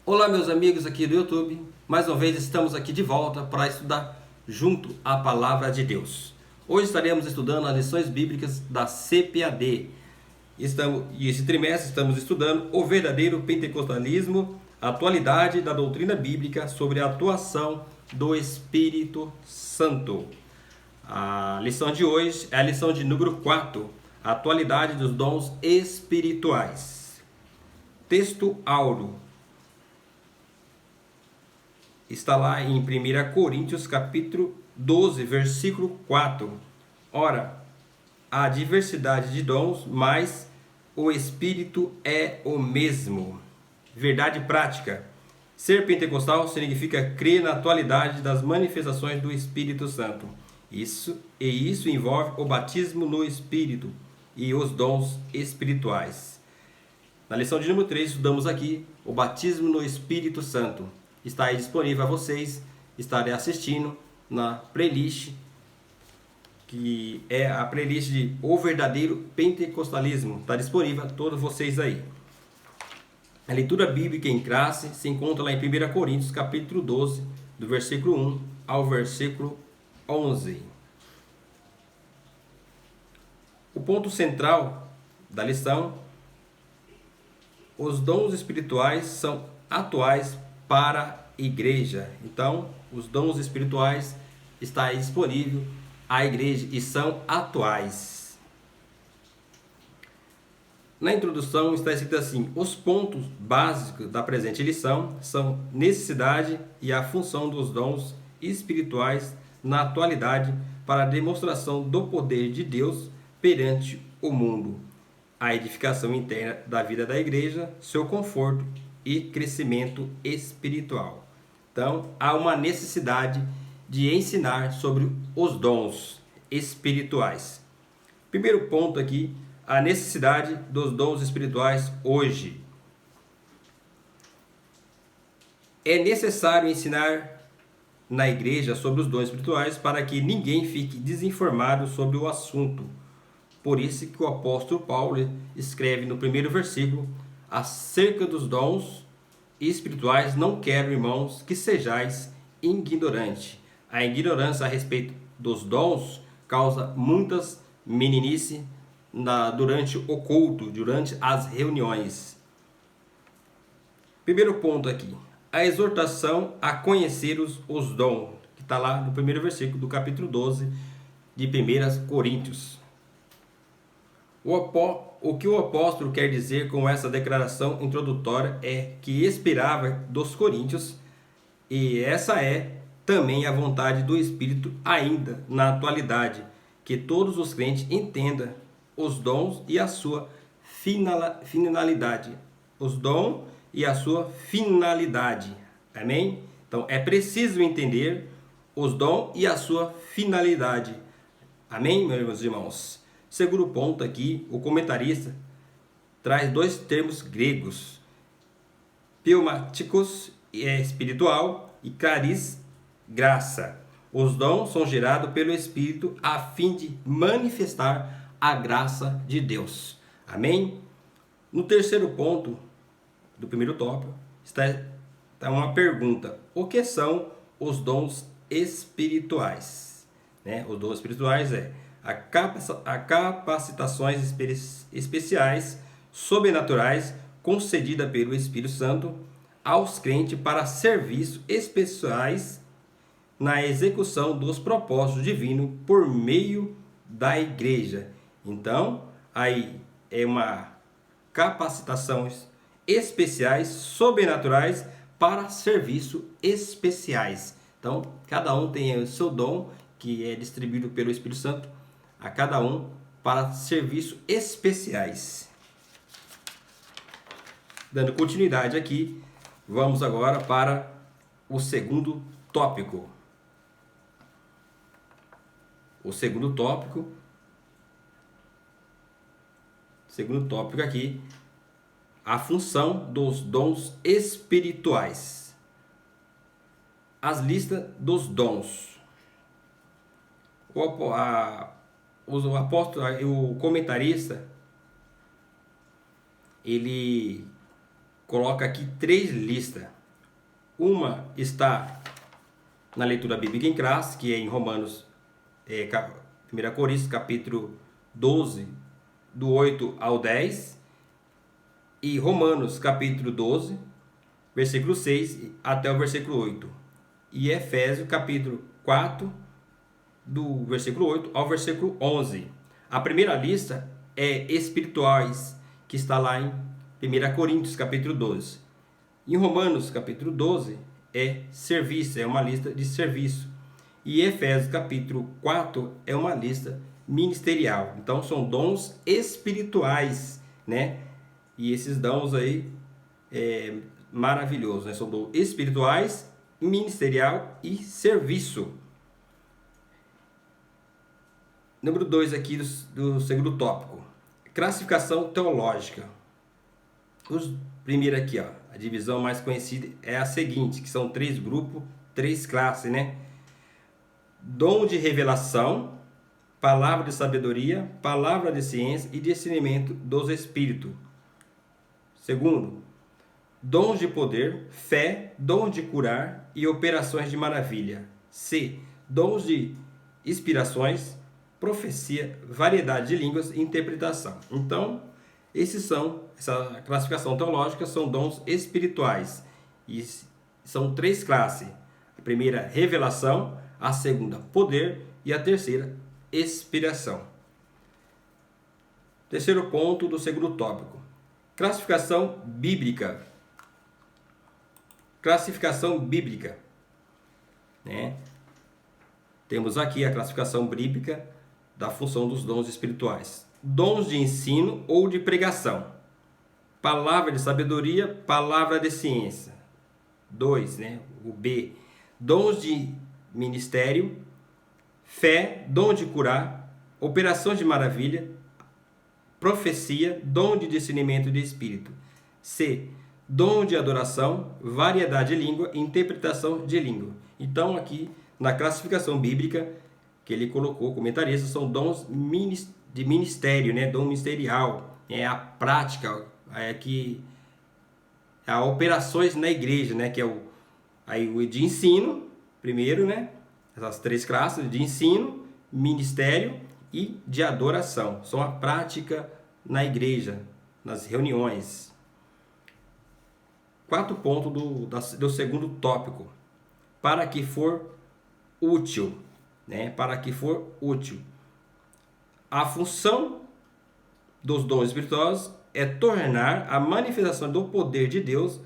Olá, meus amigos aqui do YouTube. Mais uma vez estamos aqui de volta para estudar junto a Palavra de Deus. Hoje estaremos estudando as lições bíblicas da CPAD. E esse trimestre estamos estudando o verdadeiro pentecostalismo, a atualidade da doutrina bíblica sobre a atuação do Espírito Santo. A lição de hoje é a lição de número 4, a atualidade dos dons espirituais. Texto áureo. Está lá em 1 Coríntios capítulo 12, versículo 4. Ora, há diversidade de dons, mas o Espírito é o mesmo. Verdade prática. Ser pentecostal significa crer na atualidade das manifestações do Espírito Santo. Isso envolve o batismo no Espírito e os dons espirituais. Na lição de número 3, estudamos aqui o batismo no Espírito Santo. Está aí disponível a vocês, estarem assistindo na playlist, que é a playlist de O Verdadeiro Pentecostalismo. Está disponível a todos vocês aí. A leitura bíblica em classe se encontra lá em 1 Coríntios, capítulo 12, do versículo 1 ao versículo 11. O ponto central da lição: os dons espirituais são atuais para a igreja. Então, os dons espirituais estão aí disponível à igreja e são atuais. Na introdução está escrito assim: os pontos básicos da presente lição são necessidade e a função dos dons espirituais na atualidade para a demonstração do poder de Deus perante o mundo, a edificação interna da vida da igreja, seu conforto e crescimento espiritual. Então, há uma necessidade de ensinar sobre os dons espirituais. Primeiro ponto aqui, a necessidade dos dons espirituais hoje. É necessário ensinar na igreja sobre os dons espirituais para que ninguém fique desinformado sobre o assunto. Por isso que o apóstolo Paulo escreve no primeiro versículo: acerca dos dons espirituais não quero, irmãos, que sejais ignorantes. A ignorância a respeito dos dons causa muitas meninice durante o culto, durante as reuniões. Primeiro ponto aqui, a exortação a conhecer os dons, que está lá no primeiro versículo do capítulo 12 de 1 Coríntios. O que o apóstolo quer dizer com essa declaração introdutória é que esperava dos coríntios, e essa é também a vontade do Espírito ainda na atualidade, que todos os crentes entendam os dons e a sua finalidade. Os dons e a sua finalidade. Amém? Então é preciso entender os dons e a sua finalidade. Amém, meus irmãos? Segundo ponto aqui, o comentarista traz dois termos gregos: pneumáticos, espiritual, e caris, graça. Os dons são gerados pelo Espírito a fim de manifestar a graça de Deus. Amém? No terceiro ponto do primeiro tópico está uma pergunta: o que são os dons espirituais? Os dons espirituais a capacitações especiais, sobrenaturais, concedida pelo Espírito Santo aos crentes para serviços especiais na execução dos propósitos divinos por meio da igreja. Então, aí é uma capacitações especiais, sobrenaturais para serviços especiais. Então, cada um tem o seu dom, que é distribuído pelo Espírito Santo a cada um para serviços especiais. Dando continuidade aqui, vamos agora para o segundo tópico. O segundo tópico aqui, a função dos dons espirituais. As listas dos dons. O apóstolo, o comentarista, ele coloca aqui 3 listas. Uma está na leitura bíblica em classe, que é em Romanos, 1 Coríntios, capítulo 12, do 8 ao 10, e Romanos, capítulo 12, versículo 6 até o versículo 8, e Efésios, capítulo 4, do versículo 8 ao versículo 11. A primeira lista é espirituais, que está lá em 1 Coríntios, capítulo 12. Em Romanos, capítulo 12, é serviço, é uma lista de serviço. E Efésios, capítulo 4, é uma lista ministerial. Então, são dons espirituais, né? E esses dons aí é maravilhosos, né? São dons espirituais, ministerial e serviço. Número 2 aqui do segundo tópico. Classificação teológica. Primeiro aqui, ó, a divisão mais conhecida é a seguinte, que são 3 grupos, 3 classes, né? Dom de revelação, palavra de sabedoria, palavra de ciência e discernimento dos espíritos. Segundo, dons de poder, fé, dom de curar e operações de maravilha. C, dons de inspirações, profecia, variedade de línguas e interpretação. Então, essa classificação teológica são dons espirituais. E são 3 classes. A primeira, revelação. A segunda, poder. E a terceira, inspiração. Terceiro ponto do segundo tópico. Classificação bíblica. Classificação bíblica. Né? Temos aqui a classificação bíblica da função dos dons espirituais. Dons de ensino ou de pregação. Palavra de sabedoria, palavra de ciência. 2, né? O B. Dons de ministério, fé, dom de curar, operações de maravilha, profecia, dom de discernimento de espírito. C. Dom de adoração, variedade de língua, interpretação de língua. Então, aqui, na classificação bíblica, que ele colocou, comentarista, são dons de ministério, né? Dom ministerial, é a prática, há operações na igreja, né? Que é o de ensino, primeiro, né? Essas 3 classes, de ensino, ministério e de adoração. São a prática na igreja, nas reuniões. 4 pontos do segundo tópico. Para que for útil, né? Para que for útil. A função dos dons espirituosos é tornar a manifestação do poder de Deus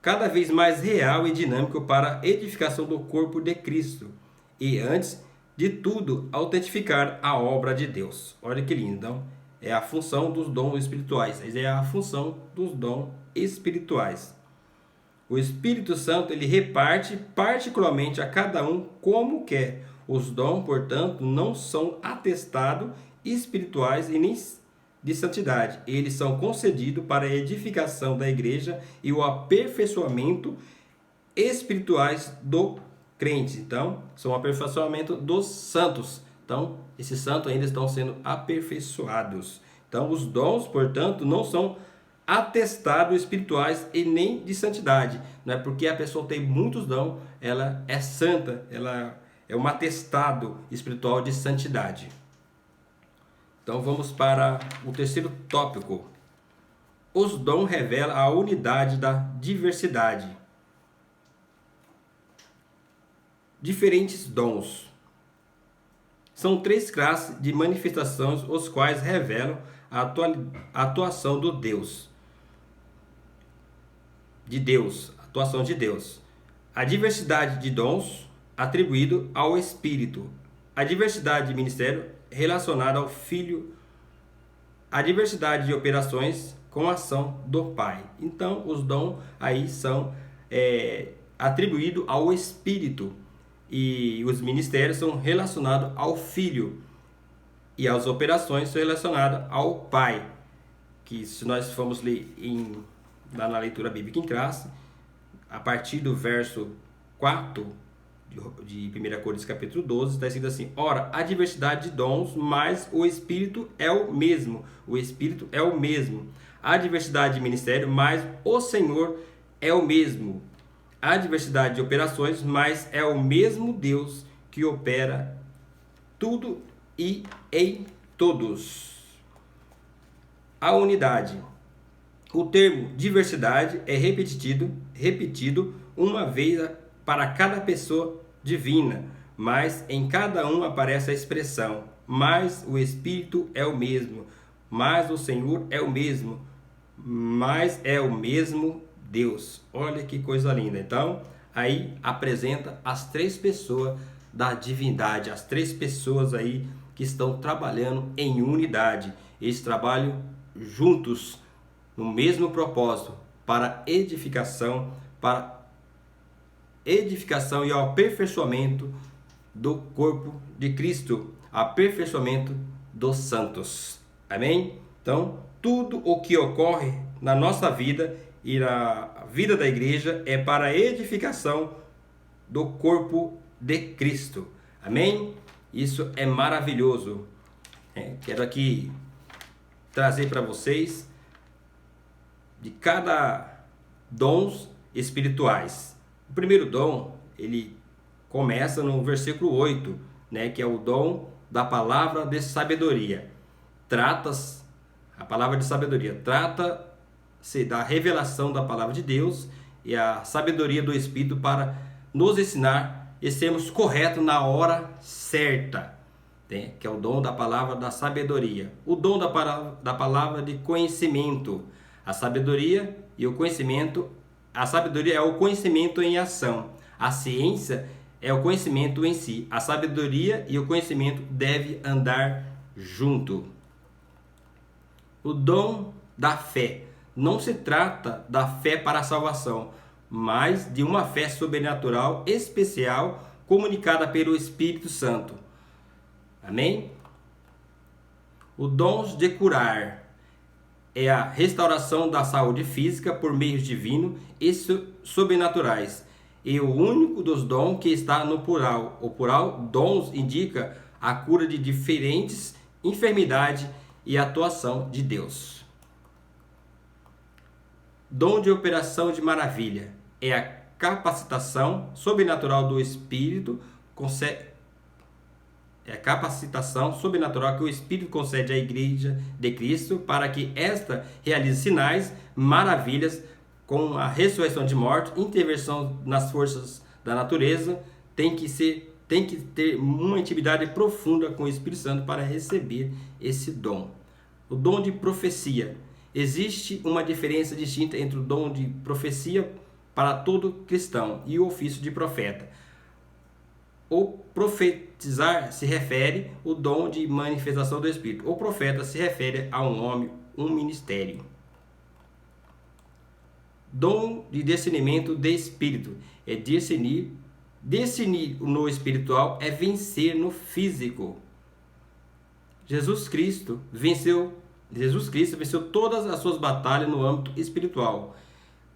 cada vez mais real e dinâmico para a edificação do corpo de Cristo e, antes de tudo, autentificar a obra de Deus. Olha que lindo. Então, é a função dos dons espirituais. Essa é a função dos dons espirituais. O Espírito Santo ele reparte particularmente a cada um como quer. Os dons, portanto, não são atestados espirituais e nem de santidade. Eles são concedidos para a edificação da igreja e o aperfeiçoamento espirituais do crente. Então, são o aperfeiçoamento dos santos. Então, esses santos ainda estão sendo aperfeiçoados. Então, os dons, portanto, não são atestados espirituais e nem de santidade. Não é porque a pessoa tem muitos dons, ela é santa, ela é um atestado espiritual de santidade. Então vamos para o terceiro tópico. Os dons revelam a unidade da diversidade. Diferentes dons. São 3 classes de manifestações, os quais revelam a atuação do Deus. Atuação de Deus. A diversidade de dons atribuído ao Espírito. A diversidade de ministério relacionada ao Filho. A diversidade de operações com a ação do Pai. Então, os dons aí são atribuídos ao Espírito. E os ministérios são relacionados ao Filho. E as operações são relacionadas ao Pai. Que se nós formos ler lá na leitura bíblica em classe, a partir do verso 4 de 1 Coríntios capítulo 12, está escrito assim: ora, a diversidade de dons, mas o Espírito é o mesmo. O Espírito é o mesmo. Há diversidade de ministério, mas o Senhor é o mesmo. Há diversidade de operações, mas é o mesmo Deus que opera tudo e em todos. A unidade. O termo diversidade é repetido uma vez para cada pessoa divina, mas em cada um aparece a expressão: mas o Espírito é o mesmo, mas o Senhor é o mesmo, mas é o mesmo Deus. Olha que coisa linda. Então, aí apresenta as três pessoas da divindade, as três pessoas aí que estão trabalhando em unidade. Eles trabalham juntos no mesmo propósito, para edificação e ao aperfeiçoamento do corpo de Cristo, aperfeiçoamento dos santos. Amém? Então, tudo o que ocorre na nossa vida e na vida da igreja é para a edificação do corpo de Cristo. Amém? Isso é maravilhoso. Quero aqui trazer para vocês de cada dons espirituais. O primeiro dom, ele começa no versículo 8, né, que é o dom da palavra de sabedoria. A palavra de sabedoria trata-se da revelação da palavra de Deus e a sabedoria do Espírito para nos ensinar e sermos corretos na hora certa, né, que é o dom da palavra da sabedoria. O dom da palavra de conhecimento. A sabedoria e o conhecimento, a sabedoria é o conhecimento em ação. A ciência é o conhecimento em si. A sabedoria e o conhecimento devem andar junto. O dom da fé. Não se trata da fé para a salvação, mas de uma fé sobrenatural especial comunicada pelo Espírito Santo. Amém? O dom de curar é a restauração da saúde física por meios divinos e sobrenaturais. E o único dos dons que está no plural. O plural dons indica a cura de diferentes enfermidades e a atuação de Deus. Dom de operação de maravilha é a capacitação sobrenatural do Espírito, é a capacitação sobrenatural que o Espírito concede à Igreja de Cristo para que esta realize sinais, maravilhas, com a ressurreição de mortos, intervenção nas forças da natureza. Tem que ter uma intimidade profunda com o Espírito Santo para receber esse dom. O dom de profecia. Existe uma diferença distinta entre o dom de profecia para todo cristão e o ofício de profeta. O profetizar se refere ao dom de manifestação do Espírito. O profeta se refere a um homem, um ministério. Dom de discernimento de Espírito é discernir. Discernir no espiritual é vencer no físico. Jesus Cristo venceu todas as suas batalhas no âmbito espiritual.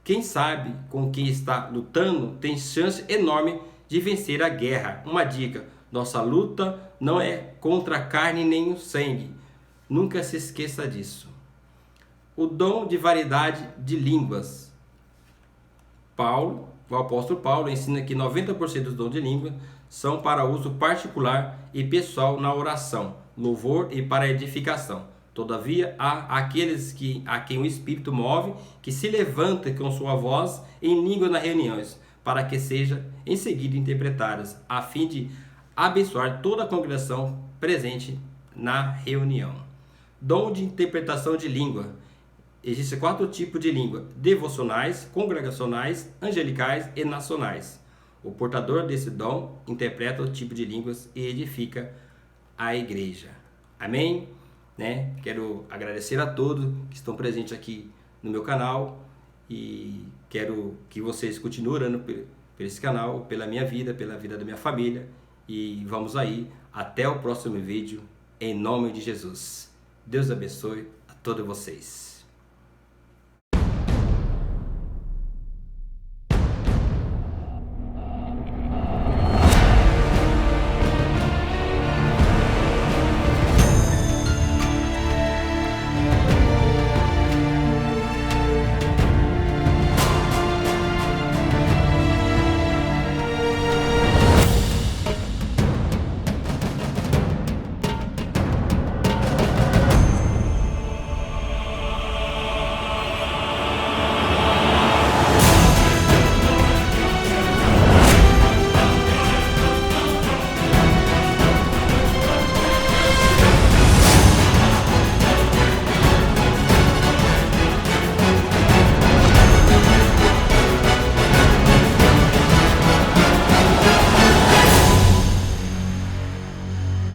Quem sabe com quem está lutando tem chance enorme de vencer a guerra. Uma dica: nossa luta não é contra a carne nem o sangue. Nunca se esqueça disso. O dom de variedade de línguas. O apóstolo Paulo ensina que 90% dos dons de língua são para uso particular e pessoal na oração, louvor e para edificação. Todavia, há aqueles a quem o Espírito move, que se levanta com sua voz em língua nas reuniões, para que seja em seguida interpretadas, a fim de abençoar toda a congregação presente na reunião. Dom de interpretação de língua. Existem 4 tipos de língua: devocionais, congregacionais, angelicais e nacionais. O portador desse dom interpreta o tipo de línguas e edifica a igreja. Amém? Quero agradecer a todos que estão presentes aqui no meu canal e quero que vocês continuem orando por esse canal, pela minha vida, pela vida da minha família, e vamos aí até o próximo vídeo, em nome de Jesus. Deus abençoe a todos vocês.